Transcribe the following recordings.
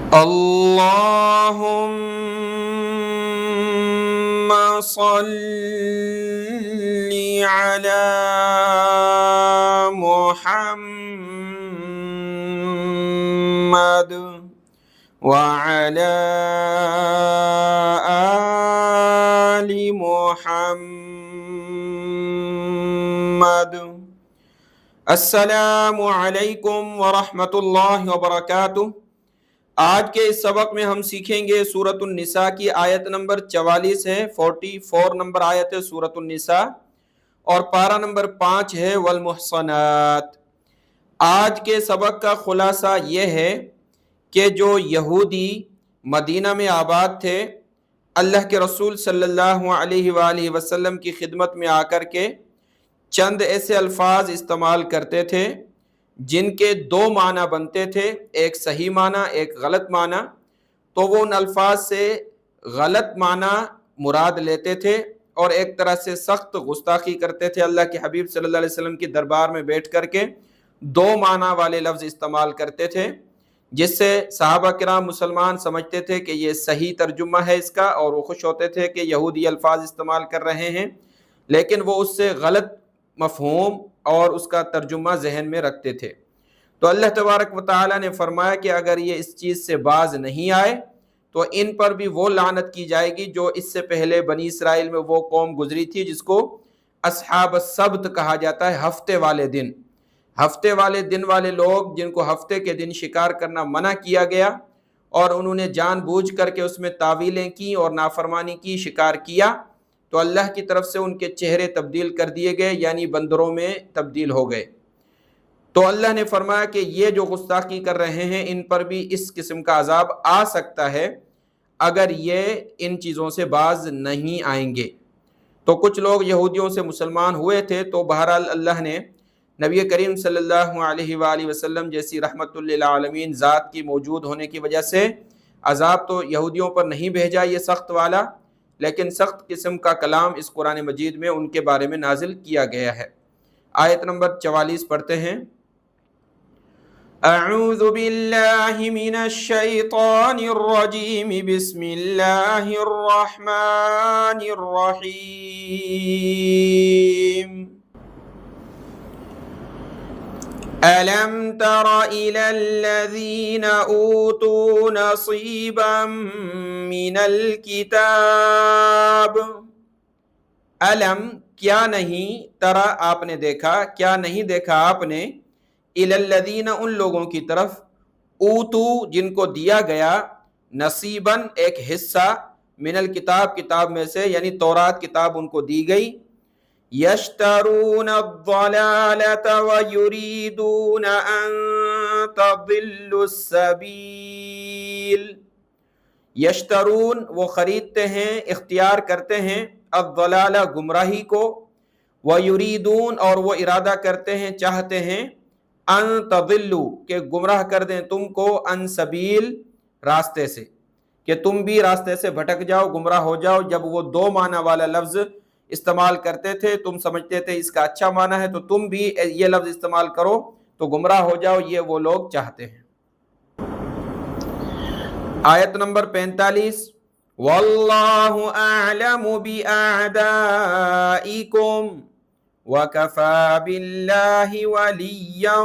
اللهم صل على محمد وعلى آل محمد۔ السلام علیکم ورحمۃ اللہ وبرکاتہ۔ آج کے اس سبق میں ہم سیکھیں گے سورۃ النساء کی آیت نمبر 44 ہے، 44 نمبر آیت ہے سورۃ النساء، اور پارہ نمبر 5 ہے والمحصنات۔ آج کے سبق کا خلاصہ یہ ہے کہ جو یہودی مدینہ میں آباد تھے، اللہ کے رسول صلی اللہ علیہ وآلہ وسلم کی خدمت میں آ کر کے چند ایسے الفاظ استعمال کرتے تھے جن کے دو معنی بنتے تھے، ایک صحیح معنی ایک غلط معنی، تو وہ ان الفاظ سے غلط معنی مراد لیتے تھے اور ایک طرح سے سخت گستاخی کرتے تھے۔ اللہ کے حبیب صلی اللہ علیہ وسلم کی دربار میں بیٹھ کر کے دو معنی والے لفظ استعمال کرتے تھے، جس سے صحابہ کرام مسلمان سمجھتے تھے کہ یہ صحیح ترجمہ ہے اس کا، اور وہ خوش ہوتے تھے کہ یہودی الفاظ استعمال کر رہے ہیں، لیکن وہ اس سے غلط مفہوم اور اس کا ترجمہ ذہن میں رکھتے تھے۔ تو اللہ تبارک و تعالیٰ نے فرمایا کہ اگر یہ اس چیز سے باز نہیں آئے تو ان پر بھی وہ لعنت کی جائے گی جو اس سے پہلے بنی اسرائیل میں وہ قوم گزری تھی جس کو اصحاب السبت کہا جاتا ہے، ہفتے والے دن۔ ہفتے والے دن والے لوگ جن کو ہفتے کے دن شکار کرنا منع کیا گیا اور انہوں نے جان بوجھ کر کے اس میں تعویلیں کی اور نافرمانی کی، شکار کیا، تو اللہ کی طرف سے ان کے چہرے تبدیل کر دیے گئے، یعنی بندروں میں تبدیل ہو گئے۔ تو اللہ نے فرمایا کہ یہ جو گستاخی کر رہے ہیں ان پر بھی اس قسم کا عذاب آ سکتا ہے اگر یہ ان چیزوں سے باز نہیں آئیں گے۔ تو کچھ لوگ یہودیوں سے مسلمان ہوئے تھے، تو بہرحال اللہ نے نبی کریم صلی اللہ علیہ وآلہ وسلم جیسی رحمت للعالمین ذات کی موجود ہونے کی وجہ سے عذاب تو یہودیوں پر نہیں بھیجا یہ سخت والا، لیکن سخت قسم کا کلام اس قرآن مجید میں ان کے بارے میں نازل کیا گیا ہے۔ آیت نمبر 44 پڑھتے ہیں۔ اعوذ باللہ من الشیطان الرجیم، بسم اللہ الرحمن الرحیم۔ أَلَمْ تَرَ إِلَى الَّذِينَ أُوتُوا نَصِيبًا مِنَ الْكِتَابِ۔ علم کیا نہیں، ترا آپ نے دیکھا، کیا نہیں دیکھا آپ نے، إِلَى الَّذِينَ ان لوگوں کی طرف، اوتو جن کو دیا گیا، نصیباً ایک حصہ، من الکتاب کتاب میں سے، یعنی تورات کتاب ان کو دی گئی، یشترون الضلالة ویریدون ان تضلوا السبیل۔ یشترون وہ خریدتے ہیں، اختیار کرتے ہیں، الضلالہ گمراہی کو، ویریدون اور وہ ارادہ کرتے ہیں، چاہتے ہیں، ان تضلوا کہ گمراہ کر دیں تم کو، ان سبیل راستے سے، کہ تم بھی راستے سے بھٹک جاؤ، گمراہ ہو جاؤ۔ جب وہ دو معنی والا لفظ استعمال کرتے تھے، تم سمجھتے تھے اس کا اچھا معنی ہے تو تم بھی یہ لفظ استعمال کرو تو گمراہ ہو جاؤ، یہ وہ لوگ چاہتے ہیں۔ آیت نمبر 45۔ واللہ اعلم بأعدائکم وکفی باللہ ولیا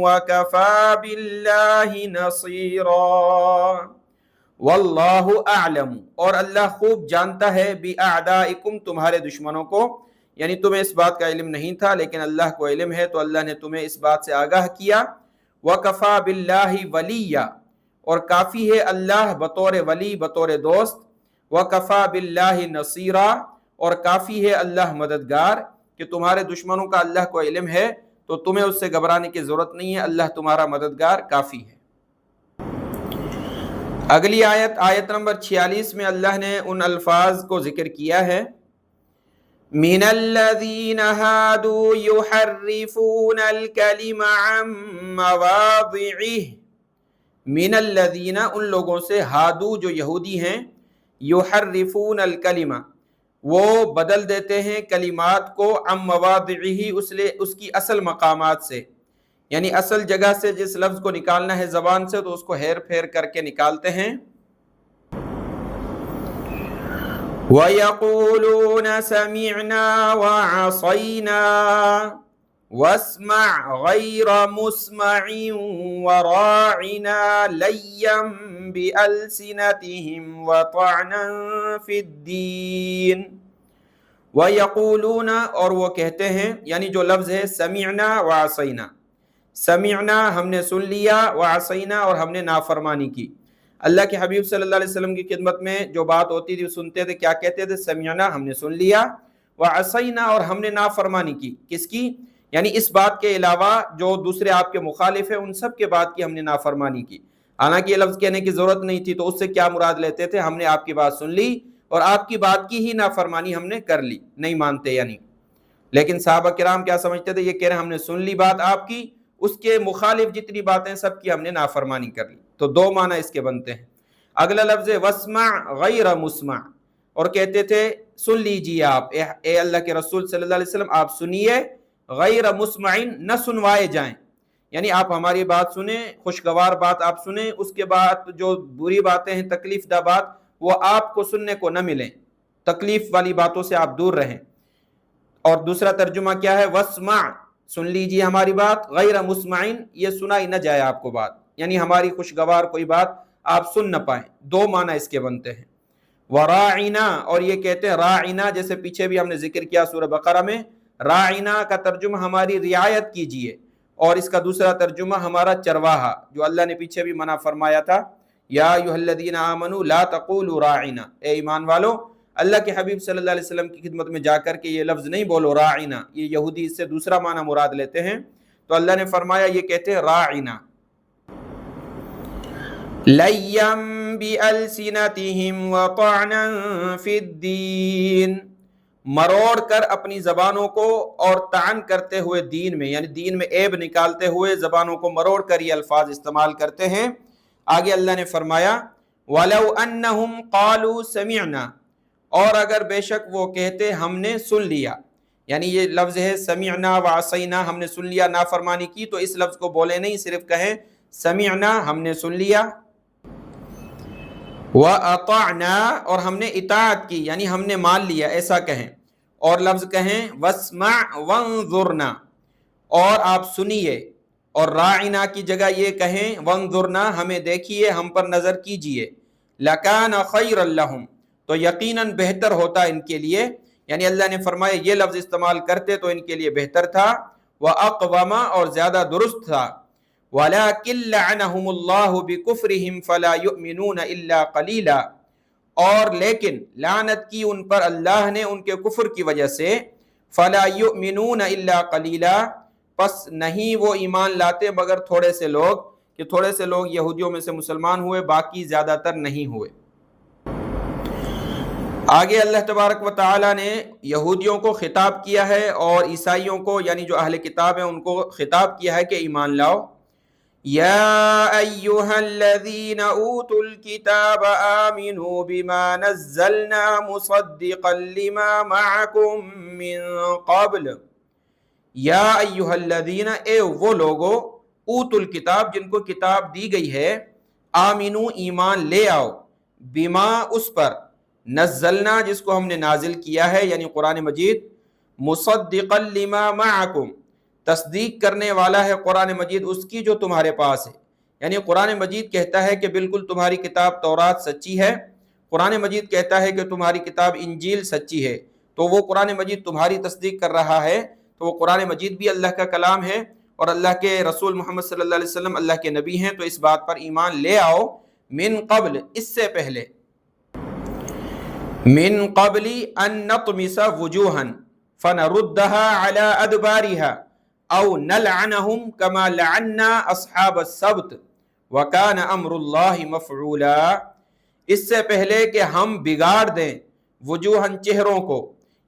وکفی باللہ نصیرا۔ واللہ اعلم اور اللہ خوب جانتا ہے، باعدائکم تمہارے دشمنوں کو، یعنی تمہیں اس بات کا علم نہیں تھا لیکن اللہ کو علم ہے، تو اللہ نے تمہیں اس بات سے آگاہ کیا۔ وکفی باللہ ولیا اور کافی ہے اللہ بطور ولی، بطور دوست، وکفی باللہ نصیرا اور کافی ہے اللہ مددگار، کہ تمہارے دشمنوں کا اللہ کو علم ہے تو تمہیں اس سے گھبرانے کی ضرورت نہیں ہے، اللہ تمہارا مددگار کافی ہے۔ اگلی آیت، آیت نمبر 46 میں اللہ نے ان الفاظ کو ذکر کیا ہے، من الذین ہادوا یحرفون الکلم عن مواضعہ۔ من الذین ان لوگوں سے، ہادو جو یہودی ہیں، یحرفون الکلم وہ بدل دیتے ہیں کلمات کو، عن مواضعہ اس کی اصل مقامات سے، یعنی اصل جگہ سے جس لفظ کو نکالنا ہے زبان سے تو اس کو ہیر پھیر کر کے نکالتے ہیں. وَيَقُولُونَ سَمِعْنَا وَعَصَيْنَا وَاسْمَعْ غَيْرَ مُسْمَعٍ وَرَاعِنَا لَيًّا بِأَلْسِنَتِهِمْ وَطَعْنًا فِي الدِّينِ. وَيَقُولُونَ اور وہ کہتے ہیں، یعنی جو لفظ ہے سمعنا وعصینا، سمعنا ہم نے سن لیا، وعصینا اور ہم نے نافرمانی کی. اللہ کے حبیب صلی اللہ علیہ وسلم کی خدمت میں جو بات ہوتی تھی سنتے تھے، کیا کہتے تھے؟ سمعنا ہم نے سن لیا، وعصینا اور ہم نے نافرمانی کی. کس کی؟ یعنی اس بات کے علاوہ جو دوسرے آپ کے مخالف ہیں ان سب کے بات کی ہم نے نافرمانی کی. حالانکہ یہ لفظ کہنے کی ضرورت نہیں تھی، تو اس سے کیا مراد لیتے تھے؟ ہم نے آپ کی بات سن لی اور آپ کی بات کی ہی نافرمانی ہم نے کر لی، نہیں مانتے یعنی. لیکن صحابہ کرام کیا سمجھتے تھے؟ یہ کہہ رہے ہیں ہم نے سن لی بات آپ کی، اس کے مخالف جتنی باتیں سب کی ہم نے نافرمانی کر لی. تو دو معنی اس کے بنتے ہیں. اگلا لفظ ہے واسمع غیر مسمع، اور کہتے تھے سن لیجیے آپ اے اللہ کے رسول صلی اللہ علیہ وسلم، آپ سنیے، غیر مسمعین نہ سنوائے جائیں. یعنی آپ ہماری بات سنیں، خوشگوار بات آپ سنیں، اس کے بعد جو بری باتیں ہیں، تکلیف دہ بات، وہ آپ کو سننے کو نہ ملیں، تکلیف والی باتوں سے آپ دور رہیں. اور دوسرا ترجمہ کیا ہے؟ واسمع، سن لیجیے ہماری بات، غیر مسمعین، یہ سنائی نہ جائے آپ کو بات، یعنی ہماری خوشگوار کوئی بات آپ سن نہ پائیں. دو معنی اس کے بنتے ہیں. وراعنا، اور یہ کہتے ہیں راعنا، جیسے پیچھے بھی ہم نے ذکر کیا سورہ بقرہ میں، راعنا کا ترجمہ ہماری رعایت کیجیے، اور اس کا دوسرا ترجمہ ہمارا چرواہا، جو اللہ نے پیچھے بھی منع فرمایا تھا، یا ایھا الذین آمنوا لا تقولوا راعنا، اے ایمان والو اللہ کے حبیب صلی اللہ علیہ وسلم کی خدمت میں جا کر کے یہ لفظ نہیں بولو راعنا. یہ یہودی اس سے دوسرا معنی مراد لیتے ہیں، تو اللہ نے فرمایا یہ کہتے ہیں راعنا. لَيًّا بِأَلْسِنَتِهِمْ وَطَعْنًا فِي الدِّينِ، مروڑ کر اپنی زبانوں کو اور طعن کرتے ہوئے دین میں، یعنی دین میں عیب نکالتے ہوئے زبانوں کو مروڑ کر یہ الفاظ استعمال کرتے ہیں. آگے اللہ نے فرمایا وَلَوْ أَنَّهُمْ قَالُوا سَمِعْنَا، اور اگر بے شک وہ کہتے ہم نے سن لیا، یعنی یہ لفظ ہے سمعنا وعصینا، ہم نے سن لیا، نافرمانی کی، تو اس لفظ کو بولے نہیں، صرف کہیں سمعنا ہم نے سن لیا، وَأَطَعْنَا اور ہم نے اطاعت کی، یعنی ہم نے مان لیا، ایسا کہیں. اور لفظ کہیں وَاسْمَعْ وَانظُرْنَا، اور آپ سنیے، اور راعنا کی جگہ یہ کہیں وَانظُرْنَا، ہمیں دیکھیے، ہم پر نظر کیجئے. لَكَانَ خَيْرًا لَهُمْ، تو یقیناً بہتر ہوتا ان کے لیے، یعنی اللہ نے فرمایا یہ لفظ استعمال کرتے تو ان کے لیے بہتر تھا. وَأَقْوَمَ اور زیادہ درست تھا. وَلَكِنْ لَعَنَهُمُ اللَّهُ بِكُفْرِهِمْ فَلَا يُؤْمِنُونَ إِلَّا قَلِيلًا، اور لیکن لعنت کی ان پر اللہ نے ان کے کفر کی وجہ سے، فَلَا يُؤْمِنُونَ إِلَّا قَلِيلًا، پس نہیں وہ ایمان لاتے مگر تھوڑے سے لوگ، کہ تھوڑے سے لوگ یہودیوں میں سے مسلمان ہوئے، باقی زیادہ تر نہیں ہوئے. آگے اللہ تبارک و تعالی نے یہودیوں کو خطاب کیا ہے اور عیسائیوں کو، یعنی جو اہل کتاب ہیں ان کو خطاب کیا ہے کہ ایمان لاؤ. یا ایہا الذین اوتوا الکتاب آمنوا بما نزلنا مصدقا لما معکم من قبل. یا ایہا الذین، اے وہ لوگو، اوتوا الکتاب جن کو کتاب دی گئی ہے، آمنو ایمان لے آؤ، بما اس پر، نزلنا جس کو ہم نے نازل کیا ہے یعنی قرآن مجید، مصدقا لما معکم تصدیق کرنے والا ہے قرآن مجید اس کی جو تمہارے پاس ہے. یعنی قرآن مجید کہتا ہے کہ بالکل تمہاری کتاب تورات سچی ہے، قرآن مجید کہتا ہے کہ تمہاری کتاب انجیل سچی ہے، تو وہ قرآن مجید تمہاری تصدیق کر رہا ہے، تو وہ قرآن مجید بھی اللہ کا کلام ہے اور اللہ کے رسول محمد صلی اللہ علیہ وسلم اللہ کے نبی ہیں، تو اس بات پر ایمان لے آؤ. من قبل اس سے پہلے، من قبل ان نطمس وجوہا فنردها على ادبارها او نلعنهم كما لعنا اصحاب السبت وكان امر الله مفعولا. اس سے پہلے کہ ہم بگاڑ دیں وجوہن چہروں کو،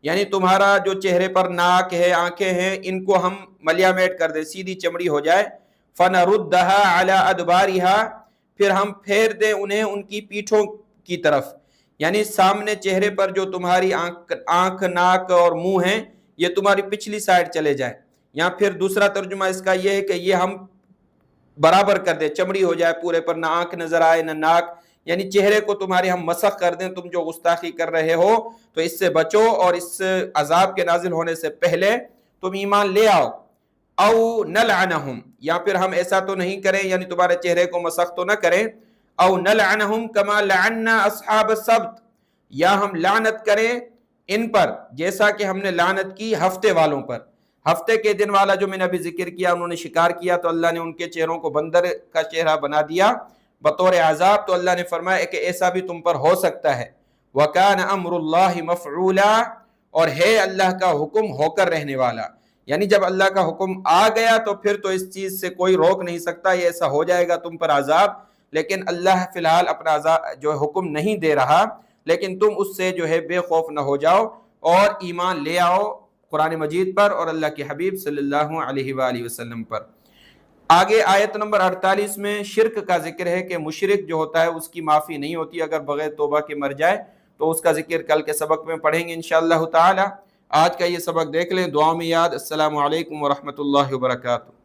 یعنی تمہارا جو چہرے پر ناک ہے، آنکھیں ہیں، ان کو ہم ملیامیٹ کر دیں، سیدھی چمڑی ہو جائے. فنردها على ادبارها پھر ہم پھیر دیں انہیں ان کی پیٹھوں کی طرف، یعنی سامنے چہرے پر جو تمہاری آنکھ، ناک اور منہ ہیں، یہ تمہاری پچھلی سائڈ چلے جائیں، یا پھر دوسرا ترجمہ اس کا یہ ہے کہ یہ ہم برابر کر دیں، چمڑی ہو جائے پورے پر، نہ آنکھ نظر آئے نہ ناک، یعنی چہرے کو تمہارے ہم مسخ کر دیں، تم جو گستاخی کر رہے ہو تو اس سے بچو، اور اس عذاب کے نازل ہونے سے پہلے تم ایمان لے آؤ۔ او نلعنہم، یا پھر ہم ایسا تو نہیں کریں، یعنی تمہارے چہرے کو مسخ تو نہ کریں، او نلعنہم کما لعنا اصحاب السبت، یا ہم لعنت کریں ان پر جیسا کہ ہم نے لعنت کی ہفتے والوں پر۔ ہفتے کے دن والا جو میں نے ابھی ذکر کیا، انہوں نے شکار کیا تو اللہ نے ان کے چہروں کو بندر کا چہرہ بنا دیا بطور عذاب، تو اللہ نے فرمایا کہ ایسا بھی تم پر ہو سکتا ہے۔ وَكَانَ أَمْرُ اللَّهِ مَفْعُولًا، اور ہے اللہ کا حکم ہو کر رہنے والا، یعنی جب اللہ کا حکم آ گیا تو پھر تو اس چیز سے کوئی روک نہیں سکتا، یہ ایسا ہو جائے گا تم پر عذاب، لیکن اللہ فی الحال اپنا عذاب جو حکم نہیں دے رہا، لیکن تم اس سے جو ہے بے خوف نہ ہو جاؤ اور ایمان لے آؤ قرآن مجید پر اور اللہ کے حبیب صلی اللہ علیہ وآلہ وسلم پر۔ آگے آیت نمبر 48 میں شرک کا ذکر ہے کہ مشرک جو ہوتا ہے اس کی معافی نہیں ہوتی، اگر بغیر توبہ کے مر جائے، تو اس کا ذکر کل کے سبق میں پڑھیں گے انشاءاللہ تعالی۔ آج کا یہ سبق دیکھ لیں، دعا میں یاد۔ السلام علیکم ورحمۃ اللہ وبرکاتہ۔